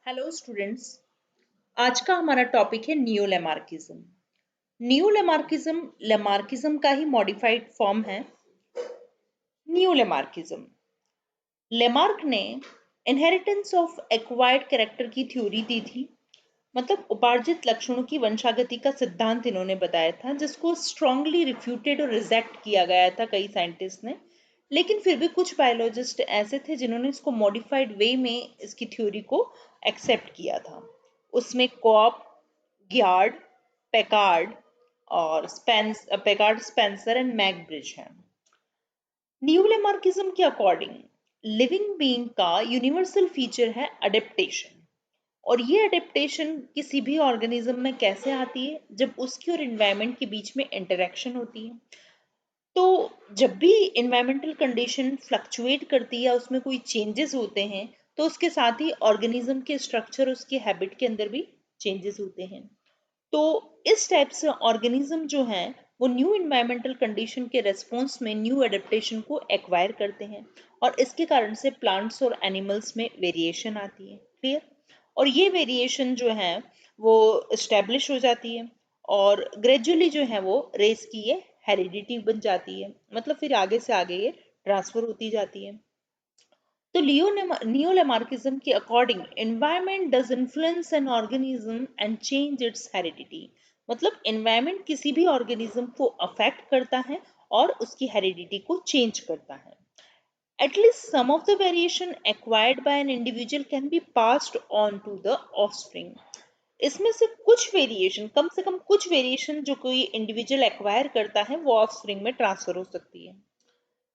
Hello students. आज का हमारा टॉपिक है neo Lamarckism. Neo Lamarckism Lamarckism का ही मॉडिफाइड फॉर्म है। नियो लेमार्किज्म लेमार्क ने इनहेरिटेंस ऑफ एक्वायर्ड कैरेक्टर की थ्योरी दी थी। मतलब उपार्जित लक्षणों की वंशागति का सिद्धांत इन्होंने बताया था, जिसको स्ट्रांगली रिफ्यूटेड और रिजेक्ट किया गया था कई साइंटिस्ट ने। लेकिन फिर भी कुछ बायोलॉजिस्ट ऐसे थे जिन्होंने इसको मॉडिफाइड वे में इसकी थ्योरी को एक्सेप्ट किया था। उसमें कॉप, ग्यार्ड, पैकार्ड और पैकार्ड, स्पेंसर एंड मैकब्रिज हैं। न्यू लेमार्किज्म के अकॉर्डिंग लिविंग बीइंग का यूनिवर्सल फीचर है अडेप्टेशन। और ये अडेप्टेशन किसी भी ऑर्गेनिज्म में कैसे आती है? जब उसकी और एनवायरनमेंट के बीच में इंटरेक्शन होती है। तो जब भी एनवायरमेंटल कंडीशन फ्लक्चुएट करती है या उसमें कोई चेंजेस होते हैं, तो उसके साथ ही ऑर्गेनिज्म के स्ट्रक्चर, उसके हैबिट के अंदर भी चेंजेस होते हैं। तो इस टाइप से ऑर्गेनिज्म जो हैं वो न्यू इन्वायरमेंटल कंडीशन के रेस्पॉन्स में न्यू एडेप्टेशन को एक्वायर करते हैं, और इसके कारण से प्लांट्स और एनिमल्स में वेरिएशन आती है। क्लियर? और ये वेरिएशन जो है वो इस्टेब्लिश हो जाती है, और ग्रेजुअली जो है वो रेस की ये हेरिडिटी बन जाती है। मतलब फिर आगे से आगे ये ट्रांसफर होती जाती है। तो नियो लेमार्किज्म के according environment does influence an organism and change it's heredity. मतलब एनवायरनमेंट किसी भी ऑर्गेनिज्म को अफेक्ट करता है और उसकी हेरिडिटी को चेंज करता है। At least some of the variation acquired by an individual can be passed on to the offspring. इसमें से कम से कम कुछ वेरिएशन जो कोई इंडिविजुअल एक्वायर करता है वो ऑफस्प्रिंग में ट्रांसफर हो सकती है।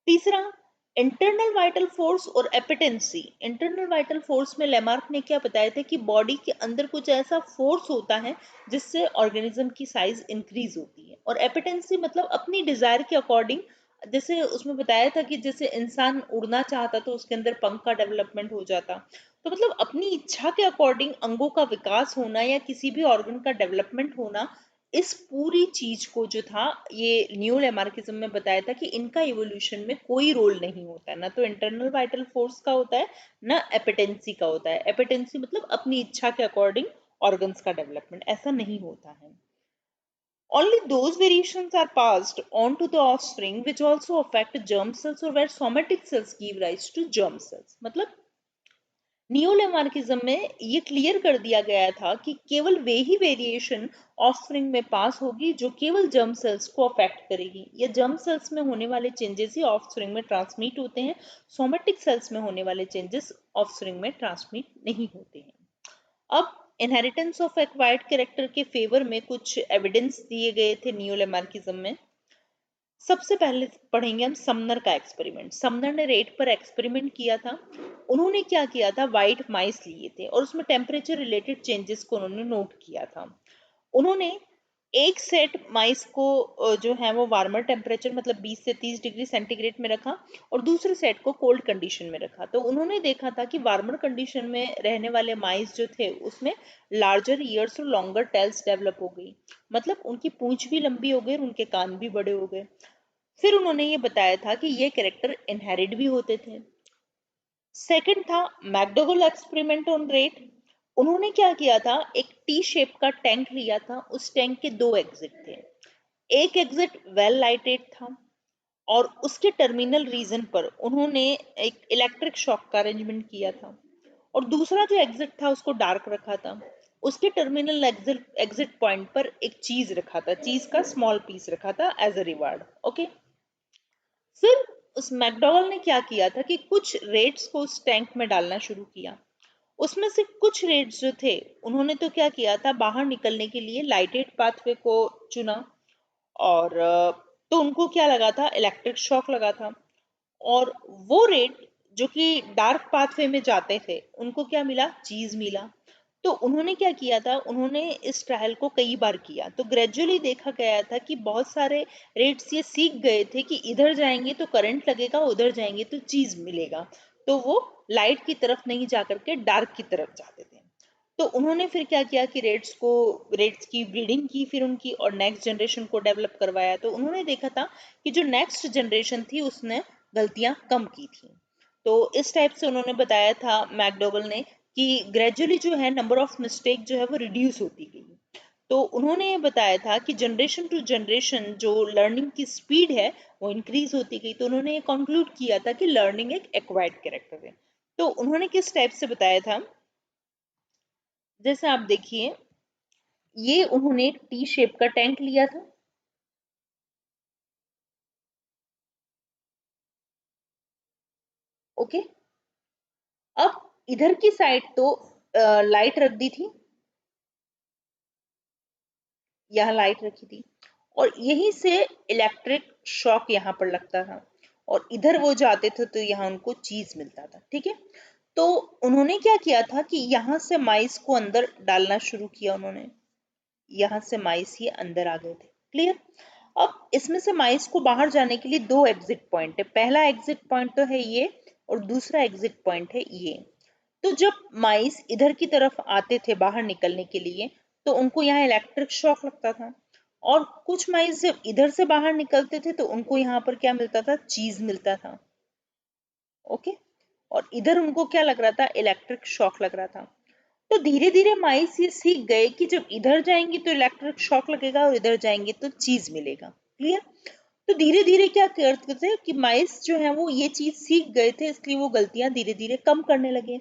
तीसरा, इंटरनल वाइटल फोर्स और एपिटेंसी। इंटरनल वाइटल फोर्स में लेमार्क ने क्या बताया था कि बॉडी के अंदर कुछ ऐसा फोर्स होता है जिससे ऑर्गेनिज्म की साइज इंक्रीज होती है। और एपिटेंसी मतलब अपनी डिजायर के अकॉर्डिंग, जैसे उसमें बताया था कि जैसे इंसान उड़ना चाहता तो उसके अंदर पंख का डेवलपमेंट हो जाता। तो मतलब अपनी इच्छा के अकॉर्डिंग अंगों का विकास होना या किसी भी ऑर्गन का डेवलपमेंट होना, इस पूरी चीज को जो था ये न्यू लेमार्किज्म में बताया था कि इनका इवोल्यूशन में कोई रोल नहीं होता है। ना तो इंटरनल वाइटल फोर्स का होता है, ना एपिटेंसी का होता है। एपिटेंसी मतलब अपनी इच्छा के अकॉर्डिंग ऑर्गन्स का डेवलपमेंट, ऐसा नहीं होता है। Only those variations are passed on to the offspring which also affect germ cells or where somatic cells give rise to germ cells. मतलब नियो लेमार्किज्म में ये क्लियर कर दिया गया था कि केवल वे ही वेरिएशन ऑफस्प्रिंग में पास होगी जो केवल जर्म सेल्स को अफेक्ट करेगी। या जर्म सेल्स में होने वाले चेंजेस ही ऑफस्प्रिंग में ट्रांसमिट होते हैं। सोमेटिक सेल्स में होने वाले चेंजेस ऑफस्प्रिंग में ट्रांसमिट नहीं होते हैं। अब इनहेरिटेंस ऑफ एक्वायर्ड कैरेक्टर के फेवर में कुछ एविडेंस दिए गए थे नियो लेमार्किज्म में। सबसे पहले पढ़ेंगे हम समनर का एक्सपेरिमेंट। समनर ने रेट पर एक्सपेरिमेंट किया था। उन्होंने क्या किया था, वाइट माइस लिए थे और उसमें टेम्परेचर रिलेटेड चेंजेस को उन्होंने नोट किया था। उन्होंने एक सेट माइस को जो है वो वार्मर टेम्परेचर मतलब 20 से 30 डिग्री सेंटीग्रेड में रखा, और दूसरे सेट को कोल्ड कंडीशन में रखा। तो उन्होंने देखा था कि वार्मर कंडीशन में रहने वाले माइस जो थे उसमें लार्जर ईयर्स और लॉन्गर टेल्स डेवलप हो गई। मतलब उनकी पूंछ भी लंबी हो गई और उनके कान भी बड़े हो गए। फिर उन्होंने ये बताया था कि ये कैरेक्टर इनहेरिट भी होते थे। सेकंड था मैकडोगल एक्सपेरिमेंट ऑन रेट। उन्होंने क्या किया था, एक टी शेप का टैंक लिया था। उस टैंक के दो एग्जिट थे। एक एग्जिट वेल लाइटेड था और उसके टर्मिनल रीजन पर उन्होंने एक इलेक्ट्रिक शॉक का अरेंजमेंट किया था, और दूसरा जो एग्जिट था उसको डार्क रखा था। उसके टर्मिनल एग्जिट पॉइंट पर एक चीज रखा था, चीज का स्मॉल पीस रखा था एज अ रिवार्ड। ओके। फिर उस मैकडॉगल ने क्या किया था कि कुछ रेट्स को उस टैंक में डालना शुरू किया। उसमें से कुछ रेट्स जो थे उन्होंने तो क्या किया था, बाहर निकलने के लिए लाइटेड पाथवे को चुना, और तो उनको क्या लगा था, इलेक्ट्रिक शॉक लगा था। और वो रेट जो कि डार्क पाथवे में जाते थे उनको क्या मिला, चीज मिला। तो उन्होंने क्या किया था, उन्होंने इस ट्रायल को कई बार किया। तो ग्रेजुअली देखा गया था कि बहुत सारे रेट्स ये सीख गए थे कि इधर जाएंगे तो करंट लगेगा, उधर जाएंगे तो चीज मिलेगा। तो वो लाइट की तरफ नहीं जाकर के डार्क की तरफ जाते थे। तो उन्होंने फिर क्या किया कि रेट्स की ब्रीडिंग की फिर उनकी, और नेक्स्ट जनरेशन को डेवलप करवाया। तो उन्होंने देखा था कि जो नेक्स्ट जनरेशन थी उसने गलतियां कम की थी। तो इस टाइप से उन्होंने बताया था मैकडोगल ने कि ग्रेजुअली जो है नंबर ऑफ मिस्टेक जो है वो रिड्यूस होती गई। तो उन्होंने ये बताया था कि जनरेशन टू जनरेशन जो लर्निंग की स्पीड है वो इंक्रीज होती गई। तो उन्होंने ये कंक्लूड किया था कि लर्निंग एक एक्वायर्ड कैरेक्टर है। तो उन्होंने किस टाइप से बताया था, जैसे आप देखिए, ये उन्होंने टी शेप का टैंक लिया था। ओके, अब इधर की साइड तो लाइट रख दी थी, यहाँ लाइट रखी थी, और यहीं से इलेक्ट्रिक शॉक यहाँ पर लगता था, और इधर वो जाते थे तो यहाँ उनको चीज मिलता था। ठीक है, तो उन्होंने क्या किया था कि यहाँ से माइस को अंदर डालना शुरू किया उन्होंने, यहाँ से माइस ये अंदर आ गए थे। क्लियर। अब इसमें से माइस को बाहर जाने के लिए दो एग्जिट पॉइंट है, पहला एग्जिट पॉइंट तो है ये, और दूसरा एग्जिट पॉइंट है ये। तो जब माइस इधर की तरफ आते थे बाहर निकलने के लिए, तो उनको यहाँ इलेक्ट्रिक शॉक लगता था, और कुछ माइस जब इधर से बाहर निकलते थे तो उनको यहाँ पर क्या मिलता था, चीज मिलता था। ओके, और इधर उनको क्या लग रहा था, इलेक्ट्रिक शॉक लग रहा था। तो धीरे धीरे माइस ये सीख गए कि जब इधर जाएंगे तो इलेक्ट्रिक शॉक लगेगा और इधर जाएंगे तो चीज मिलेगा। क्लियर। तो धीरे धीरे क्या करते थे कि माइस जो है वो ये चीज सीख गए थे, इसलिए वो गलतियां धीरे धीरे कम करने लगे।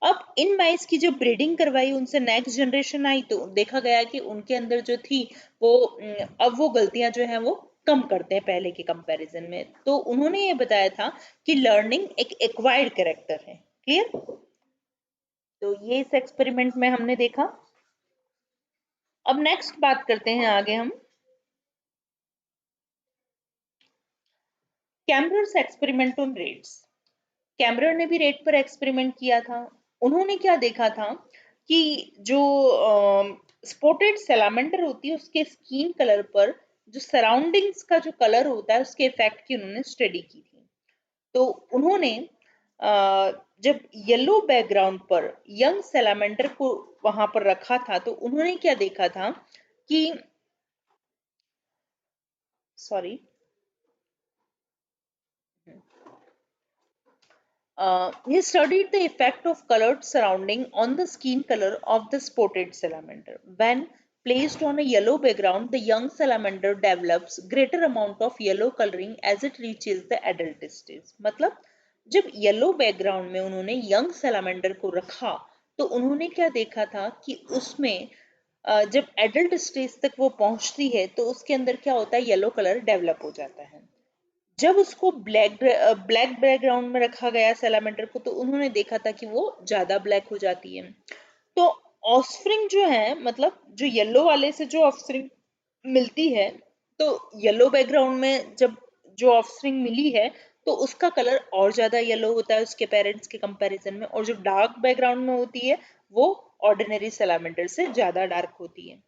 अब इन माइस की जब ब्रीडिंग करवाई, उनसे नेक्स्ट जनरेशन आई, तो देखा गया कि उनके अंदर जो थी वो अब वो गलतियां जो है वो कम करते हैं पहले के कंपैरिजन में। तो उन्होंने ये बताया था कि लर्निंग एक एक्वायर्ड कैरेक्टर है। क्लियर। तो ये इस एक्सपेरिमेंट में हमने देखा। अब नेक्स्ट बात करते हैं आगे हम, कैमरर्स एक्सपेरिमेंट ऑन रेट्स। कैमरर ने भी रेट पर एक्सपेरिमेंट किया था। उन्होंने क्या देखा था कि जो स्पॉटेड सैलामेंडर होती है उसके स्किन कलर पर जो सराउंडिंग्स का जो कलर होता है उसके इफेक्ट की उन्होंने स्टडी की थी। तो उन्होंने जब येलो बैकग्राउंड पर यंग सैलामेंडर को वहां पर रखा था, तो उन्होंने क्या देखा था कि, sorry, he studied the effect of colored surrounding on the skin color of the spotted salamander. When placed on a yellow background, the young salamander develops greater amount of yellow coloring as it reaches the adult stage. मतलब जब yellow background में उन्होंने young salamander को रखा, तो उन्होंने क्या देखा था कि उसमें जब एडल्ट स्टेज तक वो पहुंचती है तो उसके अंदर क्या होता है, येलो कलर डेवलप हो जाता है। जब उसको ब्लैक बैकग्राउंड में रखा गया सैलामेंडर को, तो उन्होंने देखा था कि वो ज्यादा ब्लैक हो जाती है। तो ऑफस्प्रिंग जो है, मतलब जो येलो वाले से जो ऑफस्प्रिंग मिलती है, तो येलो बैकग्राउंड में जब जो ऑफस्प्रिंग मिली है तो उसका कलर और ज्यादा येलो होता है उसके पेरेंट्स के कंपैरिजन में, और जो डार्क बैकग्राउंड में होती है वो ऑर्डिनरी सैलामेंडर से ज्यादा डार्क होती है।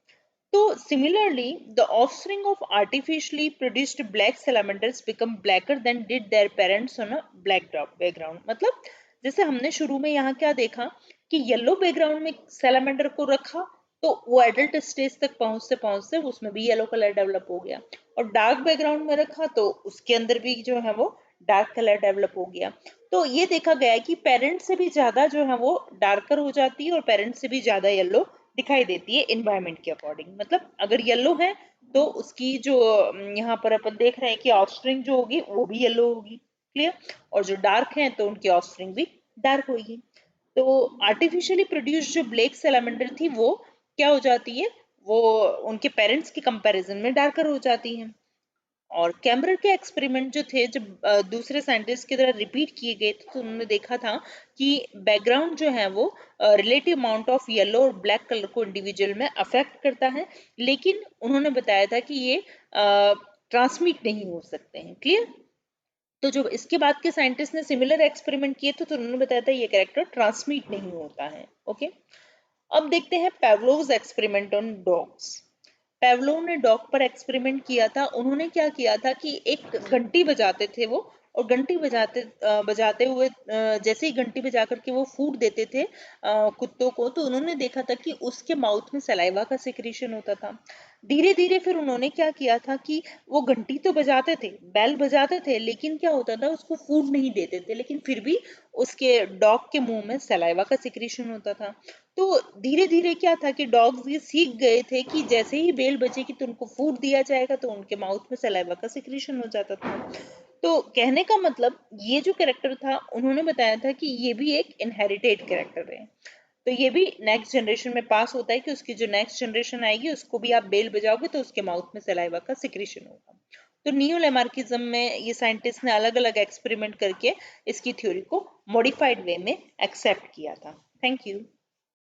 So similarly, the offspring of artificially produced black salamanders become blacker than did their parents on a black background। मतलब जैसे हमने शुरू में यहाँ क्या देखा कि येलो बैकग्राउंड में सैलामेंडर को रखा, तो वो एडल्ट स्टेज तक पहुंचते पहुंचते उसमें भी येलो कलर डेवलप हो गया, और डार्क बैकग्राउंड में रखा तो उसके अंदर भी जो है वो डार्क कलर डेवलप हो गया। तो ये देखा गया है कि पेरेंट्स से भी ज्यादा जो है वो डार्कर हो जाती है और पेरेंट्स से भी ज्यादा येलो दिखाई देती है इन्वायरमेंट के अकॉर्डिंग। मतलब अगर येलो है तो उसकी जो यहाँ पर अपन देख रहे हैं कि ऑफस्प्रिंग जो होगी वो भी येलो होगी। क्लियर। और जो डार्क है तो उनकी ऑफस्प्रिंग भी डार्क होगी। तो आर्टिफिशियली प्रोड्यूस जो ब्लैक सैलामेंडर थी वो क्या हो जाती है, वो उनके पेरेंट्स के कंपैरिजन में डार्कर हो जाती है। और कैम्ब्रर के एक्सपेरिमेंट जो थे जब दूसरे साइंटिस्ट की तरह रिपीट किए गए थे, तो उन्होंने देखा था कि बैकग्राउंड जो है वो रिलेटिव अमाउंट ऑफ येलो और ब्लैक कलर को इंडिविजुअल में अफेक्ट करता है, लेकिन उन्होंने बताया था कि ये ट्रांसमिट नहीं हो सकते हैं। क्लियर। तो जो इसके बाद के साइंटिस्ट ने सिमिलर एक्सपेरिमेंट किए थे तो उन्होंने बताया था ये कैरेक्टर ट्रांसमिट नहीं होता है। ओके। अब देखते हैं पेवलोव्स एक्सपेरिमेंट ऑन डॉग्स। पेवलोव ने डॉग पर एक्सपेरिमेंट किया था। उन्होंने क्या किया था कि एक घंटी बजाते थे वो, और घंटी बजाते हुए जैसे ही घंटी बजा करके वो फूड देते थे कुत्तों को, तो उन्होंने देखा था कि उसके माउथ में सलाइवा का सिक्रीशन होता था। धीरे धीरे फिर उन्होंने क्या किया था कि वो घंटी तो बजाते थे, बेल बजाते थे, लेकिन क्या होता था उसको फूड नहीं देते थे, लेकिन फिर भी उसके डॉग के मुंह में सलाइवा का सिक्रीशन होता था। तो धीरे धीरे क्या था कि डॉग्स ये सीख गए थे कि जैसे ही बेल बजेगी तो उनको फूड दिया जाएगा, तो उनके माउथ में सलाइवा का सिक्रीशन हो जाता था। तो कहने का मतलब ये जो कैरेक्टर था उन्होंने बताया था कि ये भी एक इनहेरिटेड कैरेक्टर है, तो ये भी नेक्स्ट जनरेशन में पास होता है कि उसकी जो नेक्स्ट जनरेशन आएगी उसको भी आप बेल बजाओगे तो उसके माउथ में सलाइवा का सिक्रीशन होगा। तो नियो लेमार्किज्म में ये साइंटिस्ट ने अलग अलग एक्सपेरिमेंट करके इसकी थ्योरी को मॉडिफाइड वे में एक्सेप्ट किया था। Thank you.